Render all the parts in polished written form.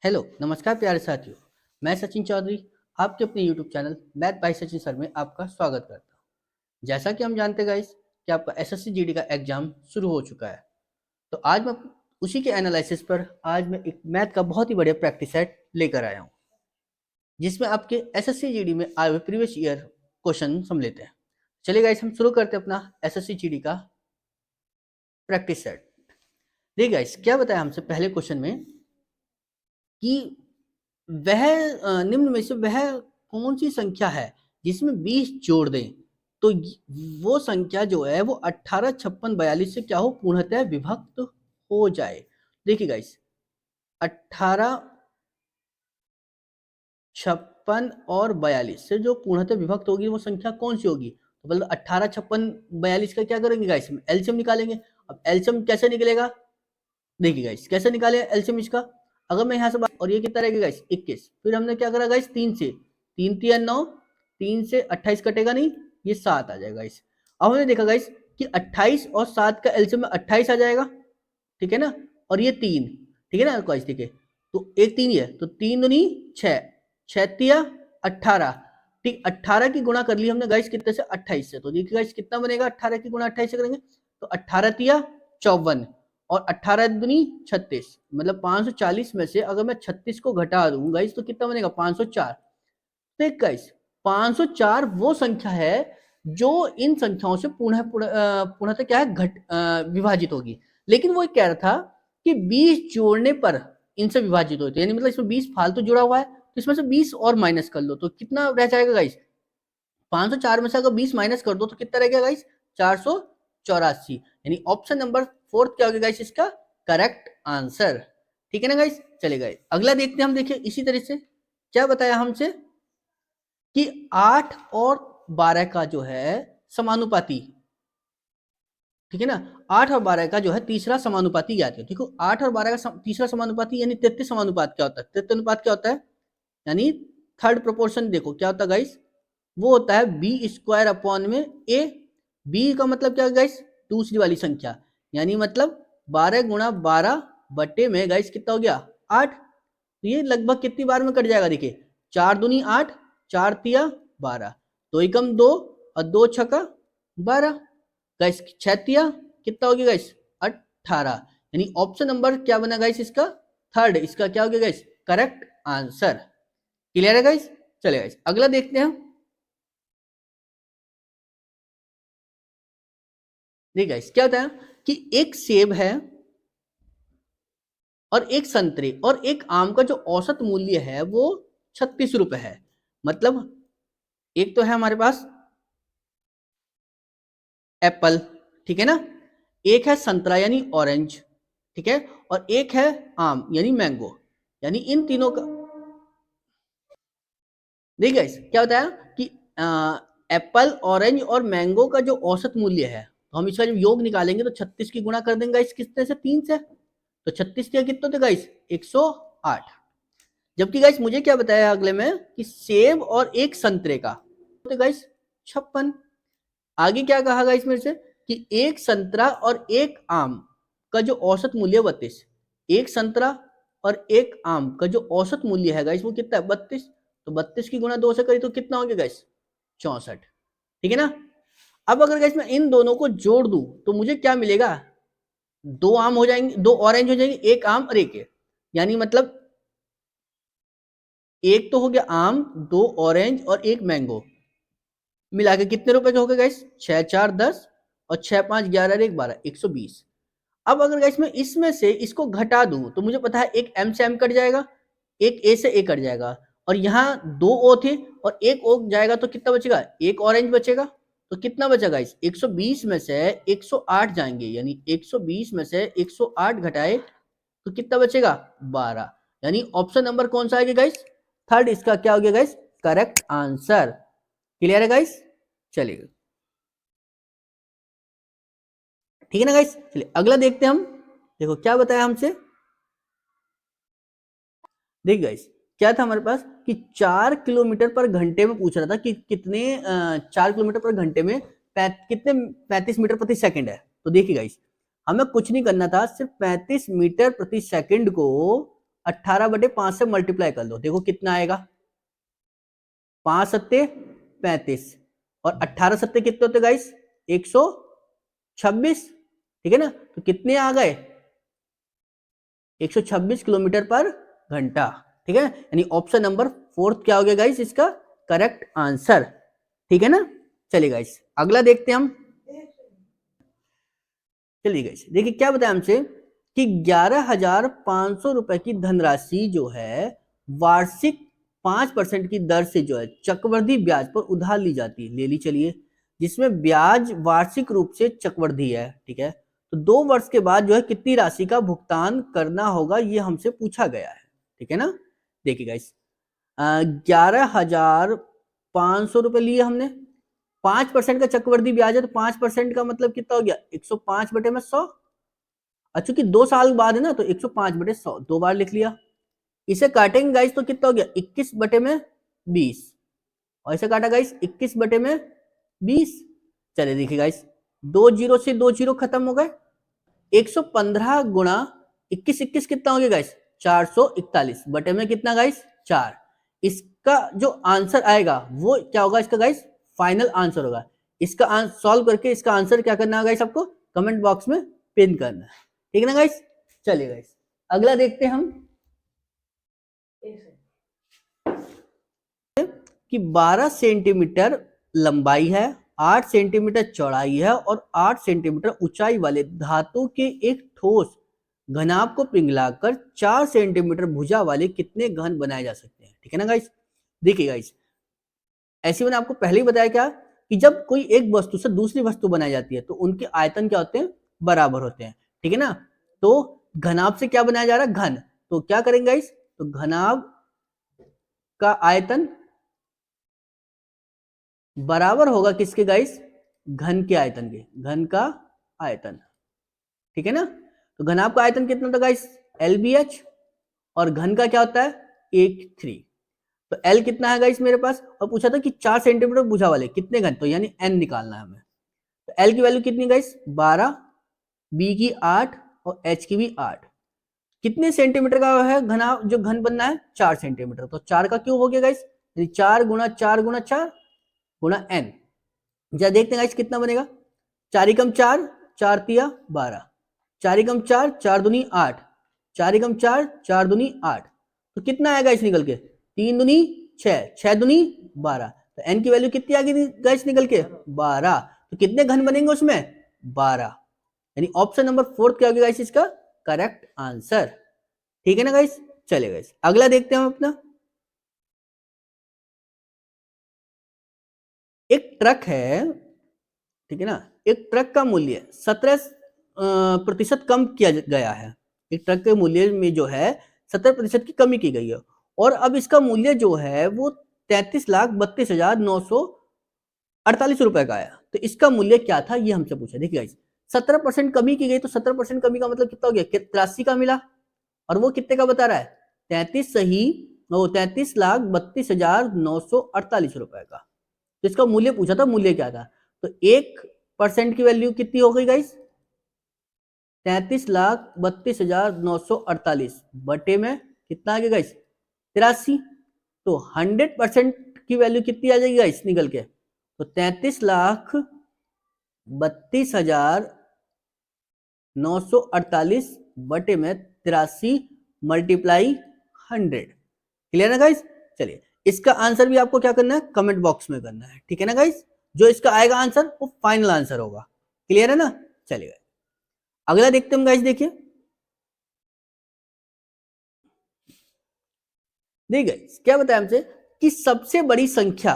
Hello नमस्कार प्यारे साथियों। मैं सचिन चौधरी आपके अपने YouTube channel math bye Sachin sir में आपका स्वागत करता हूं। जैसा कि हम जानते गाइस कि आपका एसएससी जीडी का एग्जाम शुरू हो चुका है, तो आज मैं उसी के एनालिसिस पर आज मैं एक मैथ का बहुत ही बढ़िया प्रैक्टिस सेट लेकर आया हूँ, जिसमें आपके एसएससी जीडी में आए हुए प्रीवियस ईयर क्वेश्चन हम लेते हैं। चलिए गाइस हम शुरू करते हैं अपना एसएससी जीडी का प्रैक्टिस सेट। देखिए गाइस क्या बताया हमसे पहले क्वेश्चन में कि वह निम्न में से वह कौन सी संख्या है जिसमें 20 जोड़ दें तो वो संख्या जो है वो 18, 56, 42 से क्या हो पूर्णतः विभक्त हो जाए। देखिए गाइस 18, 56 और 42 से जो पूर्णतः विभक्त होगी वो संख्या कौन सी होगी? तो मतलब 18, 56, 42 का क्या करेंगे गाइस, एलसीएम निकालेंगे। अब एलसीएम कैसे निकलेगा, देखिए गाइस कैसे निकाले एलसीएम इसका। अगर मैं यहाँ से बात, और ये कितना रहेगा गाइस 21, फिर हमने क्या करा गाइस 3 से, 3 3 9, 3 से 28 कटेगा नहीं, ये 7 आ जाएगा गाइस। अब हमने देखा गाइस कि 28 और 7 का एलसीएम में 28 आ जाएगा, ठीक है ना, और ये 3, ठीक है ना गाइस। ठीक है तो एक 3 ही है तो 3 दूनी 6, 6 तिया 18, ठीक 18 की गुणा कर ली हमने गाइस कितने से 28 से। तो देखिए गाइस कितना बनेगा 18 की गुणा 28 से करेंगे तो 18 तिया 54 और 18 दुनी 36, मतलब 540 में से अगर मैं 36 को घटा दूं गाइस तो कितना बनेगा 504। तो गाइस 504 वो संख्या है जो इन संख्याओं से पुनः क्या है विभाजित होगी। लेकिन वो कह रहा था कि 20 जोड़ने पर इनसे विभाजित होते हैं, यानी मतलब इसमें 20 फालतू जुड़ा हुआ है तो इसमें से 20 और माइनस कर लो तो कितना रह जाएगा गाइस 504 में से अगर 20 माइनस कर दो तो कितना रह गया गाइस 484, यानी ऑप्शन नंबर 4 क्या होगा गाइस इसका करेक्ट आंसर। ठीक है ना गाइस। चले गए अगला देखते हैं हम। देखिए इसी तरह से क्या बताया हमसे कि 8 और 12 का जो है समानुपाती, ठीक है ना, 8 और 12 का जो है तीसरा समानुपाती ज्ञात है। देखो 8 और 12 का तीसरा समानुपाती यानी 33 समानुपात क्या होता है, 33 अनुपात क्या होता है, यानी थर्ड प्रोपोर्शन। देखो क्या होता है गाइस, वो होता है बी स्क्वायर अपॉन में ए। बी का मतलब क्या है गाइस, दूसरी वाली संख्या, यानी मतलब 12 गुणा 12 बटे में गाइस कितना हो गया 8। तो ये लगभग कितनी बार में कट जाएगा, देखिए 4 दूनी 8, 4 तिया 12, 2 एकम 2 और 2 छका 12, गाइस 6 तिया कितना हो गया गाइस 18, यानी ऑप्शन नंबर क्या बना गाइस इसका थर्ड, इसका क्या हो गया गाइस करेक्ट आंसर। क्लियर है गाइस। चलिए गाइस अगला देखते हैं। देखिए गाइस क्या होता है कि एक सेब है और एक संतरे और एक आम का जो औसत मूल्य है वो 36 रुपए है। मतलब एक तो है हमारे पास एप्पल, ठीक है ना, एक है संतरा यानी ऑरेंज, ठीक है, और एक है आम यानी मैंगो, यानी इन तीनों का देखिए गाइस क्या होता है कि एप्पल ऑरेंज और मैंगो का जो औसत मूल्य है तो हम इसका जब योग निकालेंगे तो 36 की गुणा कर देंगे गाइस कितने से 3 से, तो 36 के कितने थे गाइस 108। जबकि गाइस मुझे क्या बताया अगले में कि सेब और एक संतरे का तो गाइस 56। आगे क्या कहा गाइस मेरे से कि एक संतरा और एक आम का जो औसत मूल्य 32, एक संतरा और एक आम का जो औसत मूल्य है गाइस वो कितना है 32, तो 32 की गुणा 2 से करी तो कितना हो गया गाइस 64, ठीक है ना। अब अगर गाइस मैं इन दोनों को जोड़ दूं तो मुझे क्या मिलेगा, दो आम हो जाएंगे, दो ऑरेंज हो जाएंगे, एक आम और एक, यानी मतलब एक तो हो गया आम, दो ऑरेंज और एक मैंगो, मिला के कितने रुपए के हो गए गाइस 6 4 10 और 6 5 11 1 12 120। अब अगर गाइस मैं इसमें से इसको घटा दूं तो मुझे पता है एक एम से एम कट जाएगा, एक ए से ए कट जाएगा, और यहाँ दो ओ थे और एक ओ जाएगा तो कितना बचेगा एक ऑरेंज बचेगा। तो कितना बचेगा गाइस 120 में से 108 जाएंगे, यानी 120 में से 108 घटाए तो कितना बचेगा 12, यानी ऑप्शन नंबर कौन सा आएगा गाइस थर्ड, इसका क्या हो गया गाइस करेक्ट आंसर। क्लियर है गाइस। चलिए ठीक है ना गाइस। चलिए अगला देखते हैं हम। देखो क्या बताया हमसे, देख गाइस क्या था हमारे पास कि 4 किलोमीटर पर घंटे में पूछ रहा था कि कितने 4 किलोमीटर पर घंटे में कितने 35 मीटर प्रति सेकंड है। तो देखिए गाइस हमें कुछ नहीं करना था, सिर्फ 35 मीटर प्रति सेकंड को 18/5 से मल्टीप्लाई कर लो, देखो कितना आएगा, 5 सत्ते 35 और 18 सत्ते कितने होते गाइस, 126, ठीक है ना। तो कितने आ गए, 126 किलोमीटर पर घंटा, ठीक है। यानी ऑप्शन नंबर 4 क्या हो गया गाइस इसका करेक्ट आंसर, ठीक है ना। चलिए गाइस अगला देखते हैं हम। चलिए गाइस देखिए क्या बताया हमसे कि 11,500 रुपए की धनराशि जो है वार्षिक 5% की दर से जो है चक्रवृद्धि ब्याज पर उधार ली जाती है, ले ली चलिए, जिसमें ब्याज वार्षिक रूप से चक्रवृद्धि है, ठीक है। तो 2 वर्ष के बाद जो है कितनी राशि का भुगतान करना होगा ये हमसे पूछा गया है, ठीक है ना। देखिए गाइस 11,500 रुपए लिए हमने, 5% का चक्रवृद्धि ब्याज है तो 5% का मतलब कितना हो गया 105/100, और चूंकि 2 साल बाद है ना तो 105/100 2 बार लिख लिया। इसे काटेंगे गाइस तो कितना हो गया 21/20, और इसे काटा गाइस 21/20। चलिए देखिए गाइस 2 जीरो से 2 जीरो खत्म हो गए, 115 गुणा 21 कितना हो गया गाइस 441 बटे में कितना गाइस 4। इसका जो आंसर आएगा वो क्या होगा इसका गाइस फाइनल आंसर होगा। इसका सॉल्व करके इसका आंसर क्या करना है गाइस आपको कमेंट बॉक्स में पिन करना है, ठीक है ना गाइस। चलिए गाइस अगला देखते हैं हम कि 12 सेंटीमीटर लंबाई है, 8 सेंटीमीटर चौड़ाई है और 8 सेंटीमीटर ऊंचाई वाले धातु के एक ठोस घनाभ को पिघलाकर 4 सेंटीमीटर भुजा वाले कितने घन बनाए जा सकते हैं, ठीक है ना गाइस। देखिए गाइस ऐसे मैंने आपको पहले ही बताया क्या कि जब कोई एक वस्तु से दूसरी वस्तु बनाई जाती है तो उनके आयतन क्या होते हैं बराबर होते हैं, ठीक है ना। तो घनाभ से क्या बनाया जा रहा है घन, तो क्या करेंगे गाइस तो घनाभ का आयतन बराबर होगा किसके गाइस घन के आयतन के, घन का आयतन, ठीक है ना। तो घनाभ का आयतन कितना था गाइस LBH और घन का क्या होता है 1/3। तो L कितना है गाइस मेरे पास, और पूछा था कि 4 सेंटीमीटर भुजा वाले कितने घन, तो यानी N निकालना है हमें। तो L की वैल्यू कितनी गाइस 12, B की 8 और H की भी 8। कितने सेंटीमीटर का है घना जो घन बनना है 4 सेंटीमीटर, तो 4 का क्यूब हो गया गाइस, 4 गुणा 4 गुणा 4 गुणा N। जरा देखते हैं गाइस कितना बनेगा, 4 एकम 4, 4 तिया 12, 4 एकम 4, 4 दूनी 8, 4 एकम 4, 4 दूनी 8, तो कितना आएगा इस निकल के 3 दूनी 6, 6 दूनी 12, तो n की वैल्यू कितनी आ गई गाइस निकल के 12। तो कितने घन बनेंगे उसमें 12, यानी ऑप्शन नंबर 4 क्या होगा गाइस इसका करेक्ट आंसर, ठीक है ना गाइस। चलिए गाइस अगला देखते हैं हम अपना, एक ट्रक है, ठीक है ना, एक ट्रक का मूल्य 17% कम किया गया है, एक ट्रक के मूल्य में जो है 17% की कमी की गई है और अब इसका मूल्य जो है वो 33,32,948 रुपए का आया, तो इसका मूल्य क्या था ये हमसे पूछा। देखिए गाइस 17% कमी की गई तो 17% कमी का मतलब कितना हो गया 83 का मिला, और वो कितने का बता रहा है 33,32,948 रुपए का। तो इसका मूल्य पूछा था, मूल्य क्या था, तो 1% की वैल्यू कितनी हो गई गाइस 33,32,948 बटे में कितना आ गया गाइस 83, तो 100% की वैल्यू कितनी आ जाएगी गाइस निकल के, तो 33,32,948 बटे में 83 मल्टीप्लाई 100, क्लियर है गाइस। चलिए इसका आंसर भी आपको क्या करना है कमेंट बॉक्स में करना है, ठीक है ना गाइस, जो इसका आएगा आंसर वो फाइनल आंसर होगा, क्लियर है ना। चलिए अगला देखते हैं गाइस, देखिए क्या बताया हमसे कि सबसे बड़ी संख्या,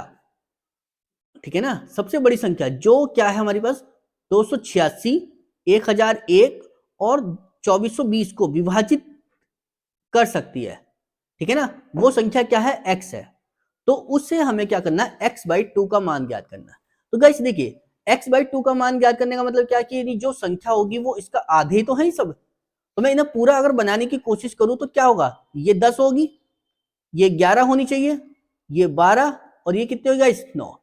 ठीक है ना, सबसे बड़ी संख्या जो क्या है हमारे पास 286, 1001 और 2420 को विभाजित कर सकती है, ठीक है ना, वो संख्या क्या है x है, तो उससे हमें क्या करना है x/2 का मान ज्ञात करना है। तो गाइस देखिए x/2 का मान ज्ञात करने का मतलब क्या कि जो संख्या होगी वो इसका आधे तो है ही सब, तो मैं इन्हें पूरा अगर बनाने की कोशिश करूं तो क्या होगा, ये 10 होगी, ये 11 होनी चाहिए, ये 12 और ये कितने होगा इस 9।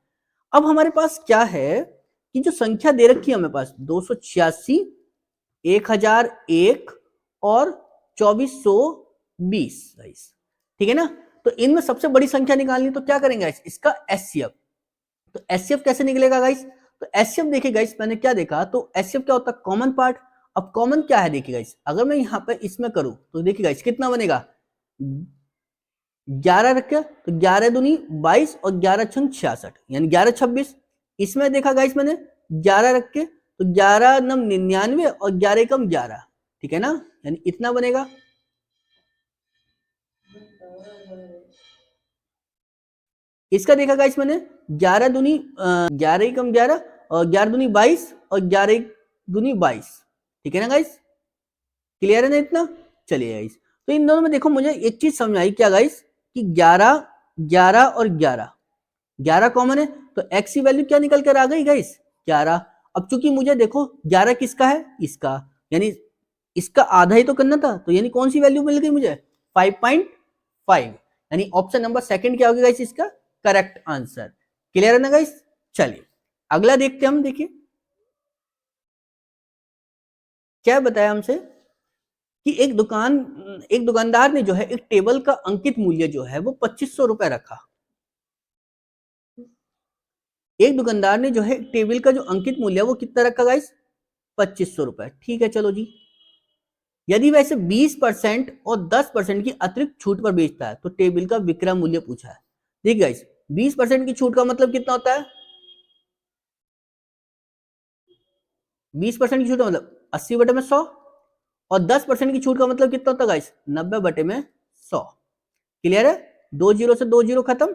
अब हमारे पास क्या है कि जो संख्या दे रखी है हमें पास 286, 1001 और 2420 20 गाइस, ठीक है ना। तो इनमें सबसे बड़ी संख्या निकालनी तो क्या करेंगे गाइस, इसका एचसीएफ। तो एचसीएफ कैसे निकलेगा गाइस, तो एचसीएफ देखिए गाइस, मैंने क्या देखा, तो एचसीएफ क्या होता है, कॉमन पार्ट। अब कॉमन क्या है देखिए गाइस, अगर मैं यहाँ पे इसमें करूं तो देखिए गाइस कितना बनेगा, 11 रखे तो 11 दूनी 22 और 11 छंग 66, यानी 11 26। इसमें देखा गाइस मैंने 11 रख के तो 11 नम 99 और 11 कम 11, ठीक है ना, यानी इतना बनेगा। इसका देखा गाइस मैंने 11 दूनी 11 कम 11 और 11 दूनी 22 और 11 दूनी 22, ठीक है ना गाइस, क्लियर है ना इतना। चलिए गाइस, तो इन दोनों में देखो मुझे एक चीज समझ आई क्या गाइस, कि 11 11 और 11 11 कॉमन है, तो x की वैल्यू क्या निकल कर आ गई गाइस, 11। अब चूंकि मुझे देखो 11 किसका है, इसका, यानी इसका आधा ही तो करना था, तो यानी कौन सी वैल्यू मिल गई मुझे, 5.5, यानी ऑप्शन नंबर सेकंड क्या होगा गाइस इसका करेक्ट आंसर। क्लियर है ना गाइस। चलिए अगला देखते हैं हम, देखिए क्या बताया हमसे, कि एक दुकानदार ने जो है एक टेबल का अंकित मूल्य जो है वो 2500 रुपए रखा। एक दुकानदार ने जो है टेबल का जो अंकित मूल्य है वो कितना रखा गाइस, 2500 रुपए, ठीक है चलो जी। यदि वैसे 20% और 10% की अतिरिक्त छूट पर बेचता है तो टेबल का विक्रय मूल्य पूछा है। देखिए गाइस 20% की छूट का मतलब कितना होता है, 20% की छूट का मतलब 80 बटे में 100, और 10% की छूट का मतलब कितना होता है गाइस, 90 बटे में 100। क्लियर है, दो जीरो से दो जीरो खत्म,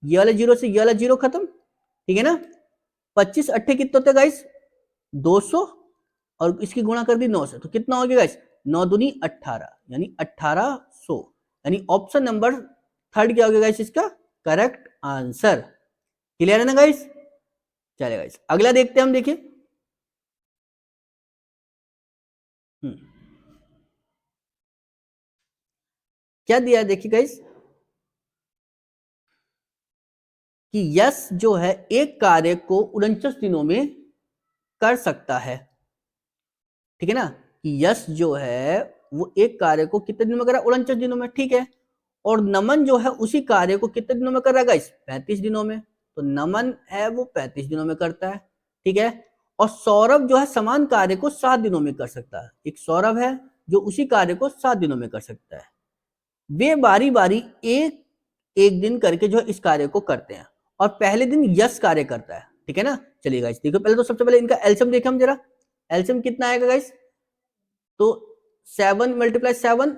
ये वाले जीरो से ये वाला जीरो खत्म, ठीक है ना। 25 अट्ठे कितने होते गाइस, 200, और इसकी गुणा कर दी 9 से, तो कितना हो गया गाइस, 9 दूनी 18, यानी 1800, यानी ऑप्शन नंबर थर्ड क्या हो गया गाइस इसका करेक्ट आंसर। क्लियर है ना गाइस। चलिए गाइस अगला देखते हैं हम, देखिए क्या दिया है, देखिए गाइस कि यश जो है एक कार्य को 49 दिनों में कर सकता है, ठीक है ना, कि यश जो है वो एक कार्य को कितने दिनों में करा, 49 दिनों में, ठीक है। और नमन जो है उसी कार्य को कितने दिनों में कर रहा है गाइस, 35 दिनों में, तो नमन है वो 35 दिनों में करता है, ठीक है। और सौरभ जो है समान कार्य को 7 दिनों में कर सकता है, एक सौरभ है जो उसी कार्य को 7 दिनों में कर सकता है। वे बारी बारी एक एक दिन करके जो है इस कार्य को करते हैं, और पहले दिन यश कार्य करता है, ठीक है ना। चलिए गाइस देखो, पहले तो सबसे पहले इनका एल्सियम देखें हम जरा, एल्सियम कितना आएगा गाइस, तो 7 मल्टीप्लाई 7,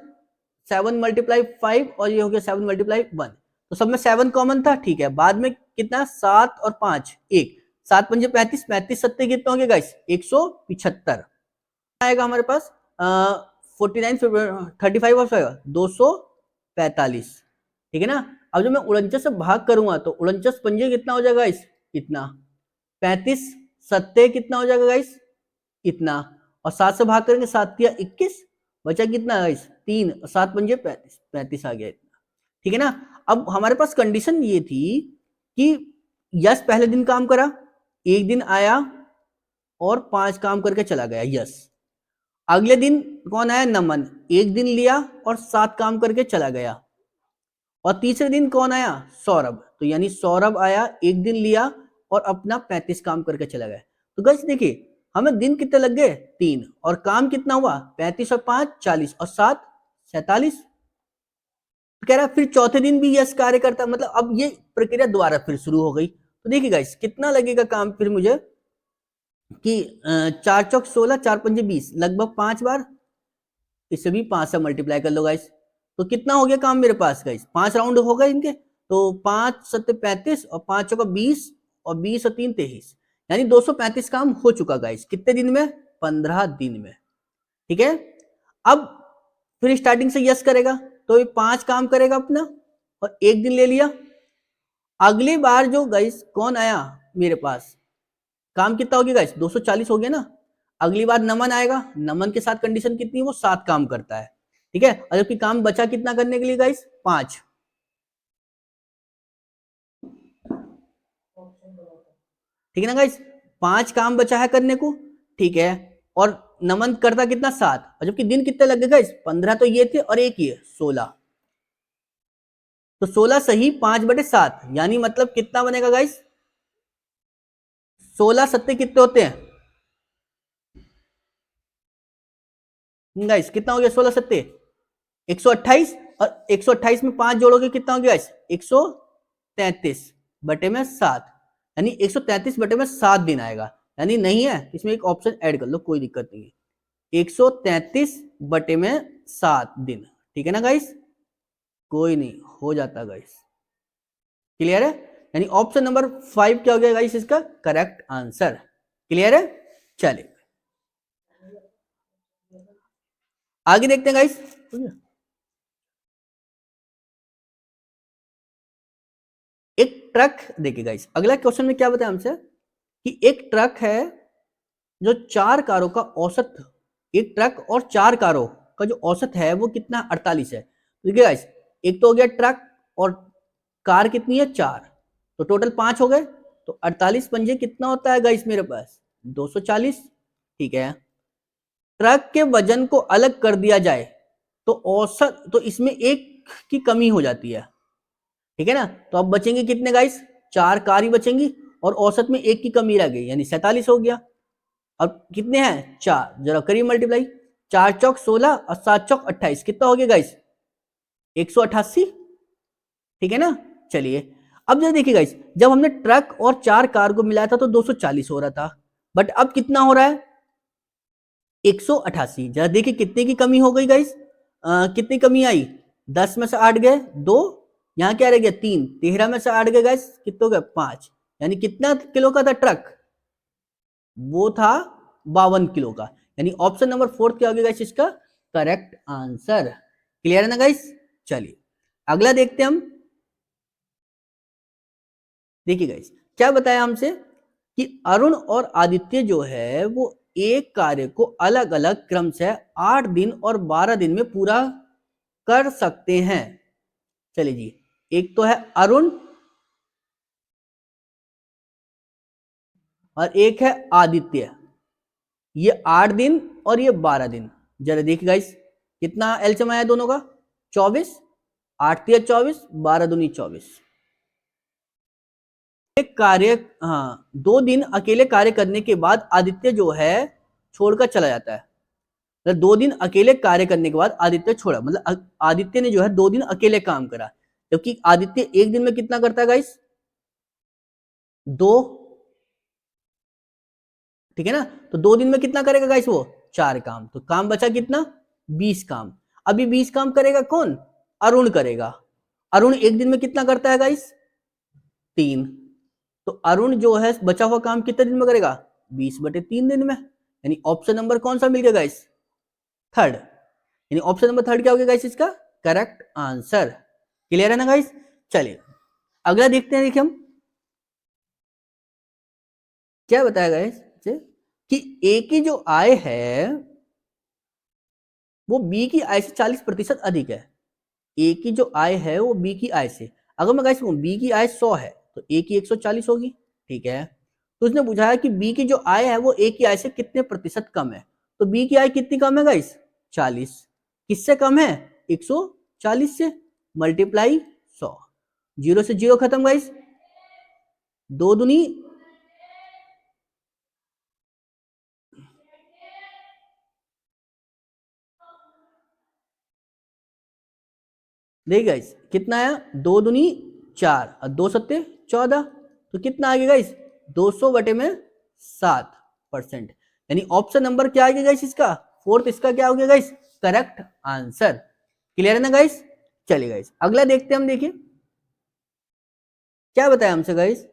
7 मल्टीप्लाई 5, और ये हो गया 7 मल्टीप्लाई 1, तो सब में 7 कॉमन था, ठीक है। बाद में कितना, 7 और 5 1, 7 पंजे 35, 35 सत्ते कितना हो गया गाइस, 175 आएगा हमारे पास, 49 35 और 245, ठीक है ना। अब जब मैं 49 से भाग करूंगा तो 49 पंजे कितना हो जाएगा गाइस, इतना, 35 सत्ते कितना हो जाएगा गाइस, इतना, और 7 से भाग करेंगे, 7 या 21, बचा कितना गाइस, 3, और 7 पंजे 35, 35 आ गया इतना, ठीक है ना। अब हमारे पास कंडीशन ये थी कि यश पहले दिन काम करा, एक दिन आया और 5 काम करके चला गया यश। अगले दिन कौन आया, नमन, एक दिन लिया और 7 काम करके चला गया। और तीसरे दिन कौन आया, सौरभ, तो यानी सौरभ आया, एक दिन लिया और अपना 35 काम करके चला गया। तो गाइस देखिए हमें दिन कितने लग गए, 3, और काम कितना हुआ, 35 और 5 40 और 7 47। तो कह रहा फिर चौथे दिन भी यश कार्य करता, मतलब अब ये प्रक्रिया दोबारा फिर शुरू हो गई। तो देखिए गाइस कितना लगेगा काम फिर मुझे, कि 4 चौक 16, 4 पंजे 20, लगभग 5 बार, इसे भी 5 से मल्टीप्लाई कर लो गाइस, तो कितना हो गया काम मेरे पास गाइस, 5 राउंड हो गए इनके, तो 5 सत्ते 35 और 5 चौका 20 और 20 और 3 23, यानी 235 काम हो चुका गाइस, कितने दिन में, 15 दिन में, ठीक है। अब फिर स्टार्टिंग से यस करेगा, तो ये 5 काम करेगा अपना और एक दिन ले लिया। अगली बार जो गाइस कौन आया मेरे पास, काम कितना हो गया गाइस, 240 हो गया ना। अगली बार नमन आएगा, नमन के साथ कंडीशन कितनी है, वो 7 काम करता है, ठीक है। और जबकि काम बचा कितना करने के लिए गाइस, 5, ठीक है ना गाइस, 5 काम बचा है करने को, ठीक है। और नमन करता कितना 7, और जबकि दिन कितने लग गए गाइस 15 तो ये थे और एक ये 16, तो 16 सही 5/7, यानी मतलब कितना बनेगा गाइस 16 सत्ते कितने होते हैं गाइस, कितना हो गया 16 सत्ते 128, और 128 में 5 जोड़ोगे कितना हो गया गाइस 133/7, यानी 133/7 दिन आएगा, यानी नहीं है इसमें एक ऑप्शन ऐड कर लो, कोई दिक्कत नहीं है, 133/7 दिन, ठीक है ना गाइस, कोई नहीं हो जाता गाइस, क्लियर है, यानी ऑप्शन नंबर 5 क्या हो गया गाइस इसका करेक्ट आंसर, क्लियर है। चलिए आगे देखते हैं गाइस, एक ट्रक, देखिए गाइस अगला क्वेश्चन में क्या बताया हमसे कि एक ट्रक है जो 4 कारों का औसत, एक ट्रक और 4 कारों का जो औसत है वो कितना 48 है, देखिए गाइस एक तो हो गया ट्रक और कार कितनी है 4, तो टोटल 5 हो गए, तो 48 पंजे कितना होता है गाइस मेरे पास 240, ठीक है, ट्रक के वजन को अलग कर दिया जाए तो औसत, तो इसमें एक की कमी हो जाती है, ठीक है ना, तो अब बचेंगे कितने गाइस 4 कार ही बचेंगी और औसत में एक की कमी रह गई, यानी 47 हो गया, अब कितने हैं 4, जरा करिए मल्टीप्लाई, 4 चौक 16 और 7 चौक 28, कितना हो गया गाइस 188, ठीक है ना। चलिए अब जरा देखिए गाइस, जब हमने ट्रक और 4 कार को मिलाया था तो 240 हो रहा था, बट अब कितना हो रहा है 188, जरा देखिए कितने की कमी हो गई गाइस, कितनी कमी आई 10 में से 8 गए 2, यहाँ क्या रह गया 3, 13 में से 8 गए गाइस कितने हो गए 5, यानी कितना किलो का था ट्रक, वो था 52 किलो का, यानी ऑप्शन नंबर 4 क्या हो गया गाइस इसका करेक्ट आंसर, क्लियर है ना गाइस। चलिए अगला देखते हैं हम, देखिए गाइस क्या बताया हमसे कि अरुण और आदित्य जो है वो एक कार्य को अलग अलग क्रम से 8 दिन और 12 दिन में पूरा कर सकते हैं, चलिए जी, एक तो है अरुण और एक है आदित्य, ये 8 दिन और ये 12 दिन, जरा देखिए गाइस कितना एलसीएम आया दोनों का 24, 8 तिया 24, 12 दूनी 24, एक कार्य, हाँ 2 दिन अकेले कार्य करने के बाद आदित्य जो है छोड़कर चला जाता है, मतलब 2 दिन अकेले कार्य करने के बाद आदित्य छोड़ा, मतलब आदित्य ने जो है 2 दिन अकेले काम करा, जबकि आदित्य एक दिन में कितना करता है गाइस 2, ठीक है ना, तो 2 दिन में कितना करेगा गाइस वो 4 काम, तो काम बचा कितना 20 काम, अभी 20 काम करेगा कौन अरुण करेगा, अरुण एक दिन में कितना करता है गाइस 3, तो अरुण जो है बचा हुआ काम कितने दिन में करेगा 20/3 दिन में, यानी ऑप्शन नंबर कौन सा मिल गया गाइस थर्ड, यानी ऑप्शन नंबर थर्ड क्या हो गया गाइस इसका करेक्ट आंसर, क्लियर है ना गाइस। चलिए अगला देखते हैं, देखिए हम क्या बताया गाइस कि ए की जो आय है वो बी की आय से 40% अधिक है, ए की जो आय है वो बी की आय से, अगर मैं गाइस बी की आय 100 है तो ए की 140 होगी, ठीक है, तो उसने पूछा है कि बी की जो आय है वो ए की आय से कितने प्रतिशत कम है, तो बी की आय कितनी कम है गाइस 40, किससे कम है 140 से, मल्टीप्लाई 100, 0 से 0 खत्म गाइस, 2 दूनी, देखिए गाइस कितना आया 2 दूनी 4 और 2 सत्ते 14, तो कितना आ गया गाइस 200/7%, यानी ऑप्शन नंबर क्या आ गया गाइस इसका फोर्थ, इसका क्या हो गया गाइस करेक्ट आंसर, क्लियर है ना गाइस। चलिए गाइस अगला देखते हैं हम, देखिए क्या बताया हमसे गाइस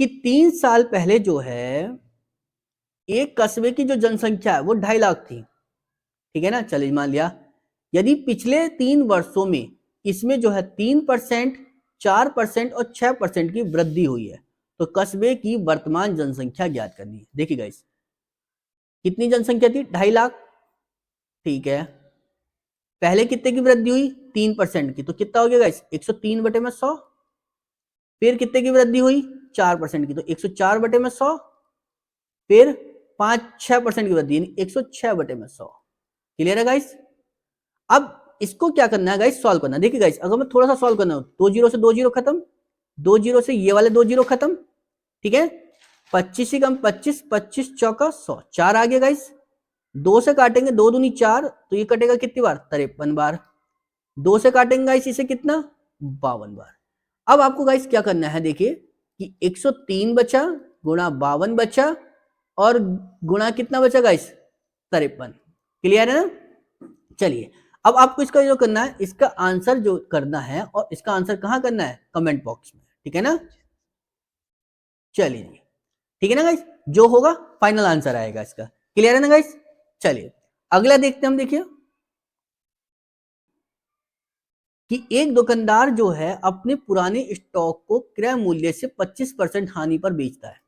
कि 3 साल पहले जो है एक कस्बे की जो जनसंख्या है वो 2.5 लाख थी, ठीक है ना, चलिए मान लिया यदि पिछले 3 वर्षों में इसमें जो है 3%, 4% और 6% की वृद्धि हुई है, तो कस्बे की वर्तमान जनसंख्या ज्ञात करनी है, देखिए गाइस कितनी जनसंख्या थी 2.5 लाख, ठीक है, पहले कितने की वृद्धि हुई 3% की, तो कितना हो गया गाइस 103/100, फिर कितने की वृद्धि हुई 4% की, तो 104/100, फिर 5-6% की वृद्धि, यानी 106/100। क्लियर है गाइस? अब इसको क्या करना है गाइस, सॉल्व करना है। देखिए गाइस, अगर मैं थोड़ा सा सॉल्व करना हो, 2 जीरो से 2 जीरो खत्म, 2 जीरो से ये वाले 2 जीरो खत्म, ठीक है। 25 ही कम 25, 25 चौका 100, 4 आ गया गाइस। 2 से काटेंगे, 2 दूनी 4, तो ये कटेगा कितनी बार, 53 बार। 2 से काटेंगे गाइस इसे कितना, 52 बार। अब आपको गाइस क्या करना है, देखिए कि 103 बचा गुणा 52 बचा और गुणा कितना बचा गाइस, 53। क्लियर है ना? चलिए, अब आपको इसका जो करना है, इसका आंसर जो करना है, और इसका आंसर कहां करना है, कमेंट बॉक्स में, ठीक है ना? चलिए, ठीक है ना गाइस, जो होगा फाइनल आंसर आएगा इसका। क्लियर है ना गाइस? चलिए अगला देखते हैं हम। देखिए कि एक दुकानदार जो है अपने पुराने स्टॉक को क्रय मूल्य से 25% हानि पर बेचता है,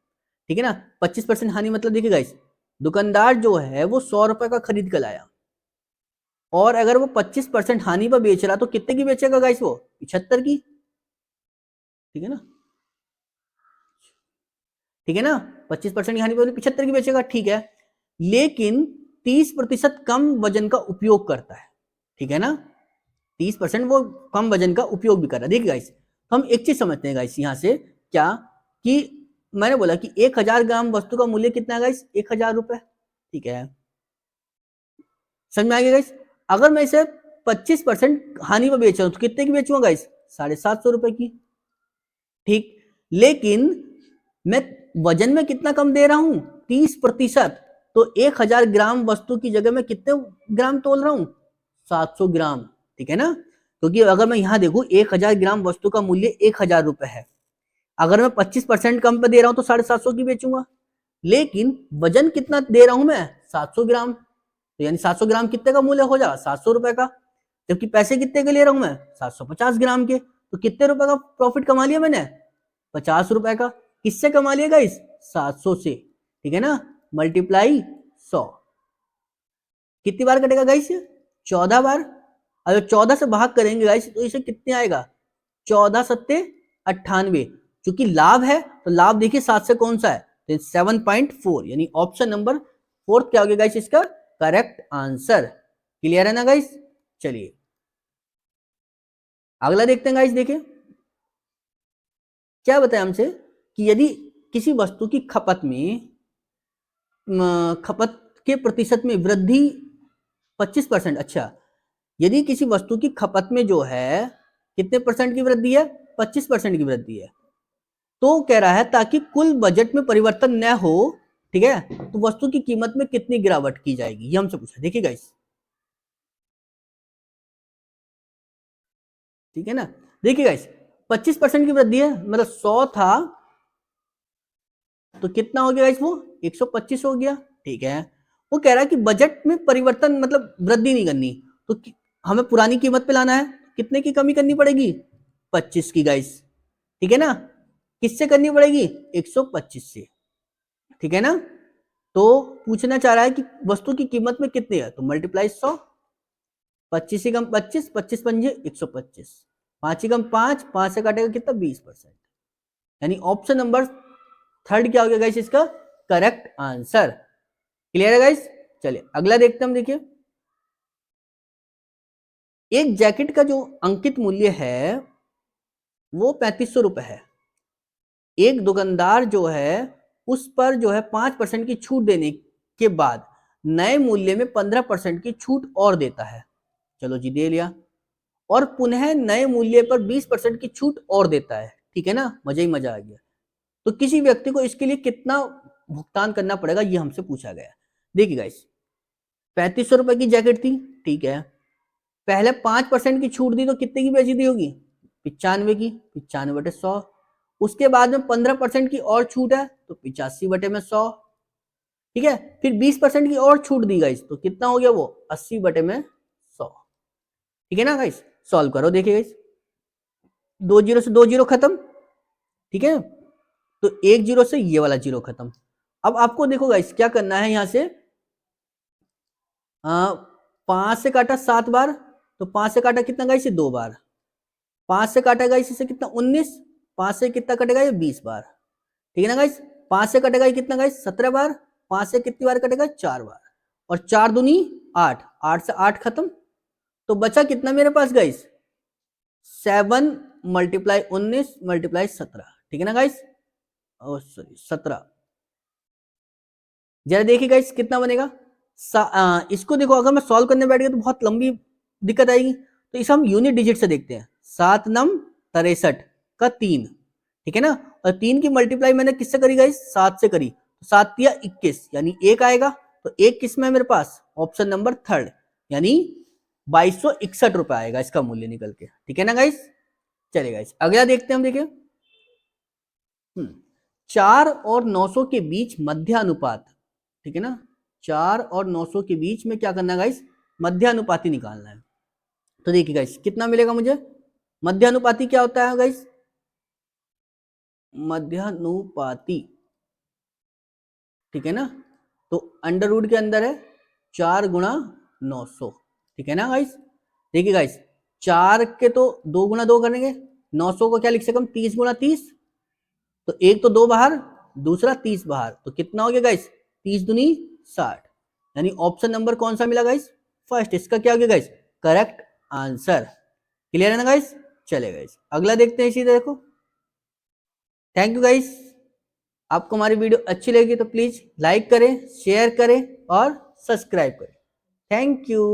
ठीक है ना। 25% हानि मतलब देखिए गाइस, दुकानदार जो है वो 100 रुपए का खरीद कर लाया, और अगर वो 25% हानि पर बेच रहा तो कितने की बेचेगा गाइस, वो 75 की, ठीक है ना, ठीक है ना। 25% की हानि पर 75 की बेचेगा, ठीक है। लेकिन 30% कम वजन का उपयोग करता है, ठीक है ना। 30% वो कम वजन का उपयोग भी कर रहा है। देखिए गाइस, तो हम एक चीज समझते हैं गाइस यहां से, क्या कि मैंने बोला कि 1000 ग्राम वस्तु का मूल्य कितना है गाइस, 1000 रुपए, ठीक है। समझ में आ गया गाइस? अगर मैं इसे 25% हानि पर बेच रहा हूं तो कितने की बेचूंगा गाइस, 750 रुपए की, ठीक। लेकिन मैं वजन में कितना कम दे रहा हूं, 30%, तो 1000 ग्राम वस्तु की जगह मैं कितने ग्राम तोल रहा हूं, 700 ग्राम, ठीक है ना। क्योंकि अगर मैं यहां देखूं 1000 ग्राम वस्तु का मूल्य 1000 रुपए है, अगर मैं 25% कम पे दे रहा हूं तो 750 की बेचूंगा। लेकिन वजन कितना दे रहा हूं मैं, 700 ग्राम, तो यानी 700 ग्राम कितने का मूल्य हो जाएगा, 700 रुपए का। जबकि पैसे कितने के ले रहा हूं मैं, 750 ग्राम के, तो कितने रुपए का प्रॉफिट कमा लिया मैंने, 50 रुपए का। किससे कमा लिया गाइस, 700 से, ठीक है ना। मल्टीप्लाई 100, कितनी बार कटेगा गाइस, 14 बार। अगर 14 से भाग करेंगे गाइस तो इसे कितने आएगा, 14 सत्ते 98। चूंकि लाभ है तो लाभ देखिए 7 से कौन सा है, तो 7.4, यानी ऑप्शन नंबर 4 क्या हो गया गाइस इसका करेक्ट आंसर। क्लियर है ना गाइस? चलिए अगला देखते हैं गाइस। देखिए क्या बताया हमसे कि यदि किसी वस्तु की खपत के प्रतिशत में वृद्धि 25%, अच्छा, यदि किसी वस्तु की खपत में जो है कितने परसेंट की वृद्धि है, 25% की वृद्धि है, तो कह रहा है ताकि कुल बजट में परिवर्तन न हो, ठीक है, तो वस्तु की कीमत में कितनी गिरावट की जाएगी, ये हमसे पूछा। देखिए गाइस, ठीक है ना। देखिए गाइस, 25% की वृद्धि है, मतलब 100 था तो कितना हो गया गाइस, वो 125 हो गया, ठीक है। वो कह रहा है कि बजट में परिवर्तन मतलब वृद्धि नहीं करनी, तो हमें पुरानी कीमत पे लाना है, कितने की कमी करनी पड़ेगी, 25 की गाइस, ठीक है ना। किससे करनी पड़ेगी, 125 से, ठीक है ना। तो पूछना चाह रहा है कि वस्तु की कीमत में कितनी है, तो मल्टीप्लाई 100, 25 ही कम 25, 25 पंजे 125, 5 ही कम 5, 5 से काटेगा कितना, 20%, यानी ऑप्शन नंबर थर्ड क्या हो गया गाइस इसका करेक्ट आंसर। क्लियर है गाइस? चलिए अगला देखते हैं हम। देखिए एक जैकेट का जो अंकित मूल्य है वो 3500 रुपए है। एक दुकानदार जो है उस पर जो है 5% की छूट देने के बाद नए मूल्य में 15% की छूट और देता है, चलो जी दे लिया, और पुनः नए मूल्य पर 20% की छूट और देता है, ठीक है ना, मजा ही मजा आ गया। तो किसी व्यक्ति को इसके लिए कितना भुगतान करना पड़ेगा, ये हमसे पूछा गया। देखिए गाइस, 3500 रुपए की जैकेट थी, ठीक है, पहले 5% की छूट दी तो कितने की बेची दी होगी, 95 की, 95/100। उसके बाद में 15% की और छूट है तो 85/100, ठीक है। फिर 20% की और छूट दी गाइस तो कितना हो गया वो 80/100, ठीक है ना गाइस। सॉल्व करो, देखिए गाइस, 2 जीरो से 2 जीरो खत्म, ठीक है, तो 1 जीरो से ये वाला जीरो खत्म। अब आपको देखो गाइस क्या करना है, यहां से 5 से काटा 7 बार, तो 5 से काटा कितना गाइस, 2 बार, 5 से काटा गाइस इसे कितना 19, 5 से कितना कटेगा ये 20 बार, ठीक है ना गाइस। 5 से कटेगा ये कितना गाइस 17 बार, 5 से कितनी बार कटेगा, 4 बार, और 4 दूनी 8, 8 से 8 खत्म, तो बचा कितना मेरे पास गाइस, 7 मल्टीप्लाई 19 मल्टीप्लाई 17, ठीक है ना गाइस, सॉरी 17। जरा देखिए गाइस कितना बनेगा, इसको देखो अगर मैं सॉल्व करने बैठ गया तो बहुत लंबी दिक्कत आएगी, तो इसे हम यूनिट डिजिट से देखते हैं। 7 नम 63 का 3, ठीक है ना, और 3 की मल्टीप्लाई मैंने किससे करी गाइस, 7 से करी, 7 तिया 21, यानी 1 आएगा, तो 1 किस में है मेरे पास, ऑप्शन नंबर 3, यानी 2261 रुपए आएगा इसका मूल्य निकल के, ठीक है ना गाइस। चलिए गाइस अगला देखते हैं हम, देखिए 4 और 900 के बीच मध्यानुपात, ठीक है ना, 4 और 900 के बीच में क्या करना है गाइस, मध्यानुपाती निकालना है। तो देखिए गाइस कितना मिलेगा मुझे, मध्यानुपाती क्या होता है गाइस, मध्यानुपाती, ठीक है ना, तो अंडर रूट के अंदर है 4 गुणा 900, ठीक है ना गाइस। देखिए गाइस 4 के तो 2 गुणा 2 करेंगे, 900 को क्या लिख सकते हम, 30 गुणा 30, तो एक तो 2 बाहर, दूसरा 30 बाहर, तो कितना हो गया गाइस, 30 दूनी 60, यानी ऑप्शन नंबर कौन सा मिला गाइस, फर्स्ट, इसका क्या हो गया गाइस, करेक्ट आंसर। क्लियर है ना गाइस। चले गाइस अगला देखते हैं इसी तरह को। थैंक यू गाइस, आपको हमारी वीडियो अच्छी लगी तो प्लीज लाइक करें, शेयर करें और सब्सक्राइब करें। Thank you.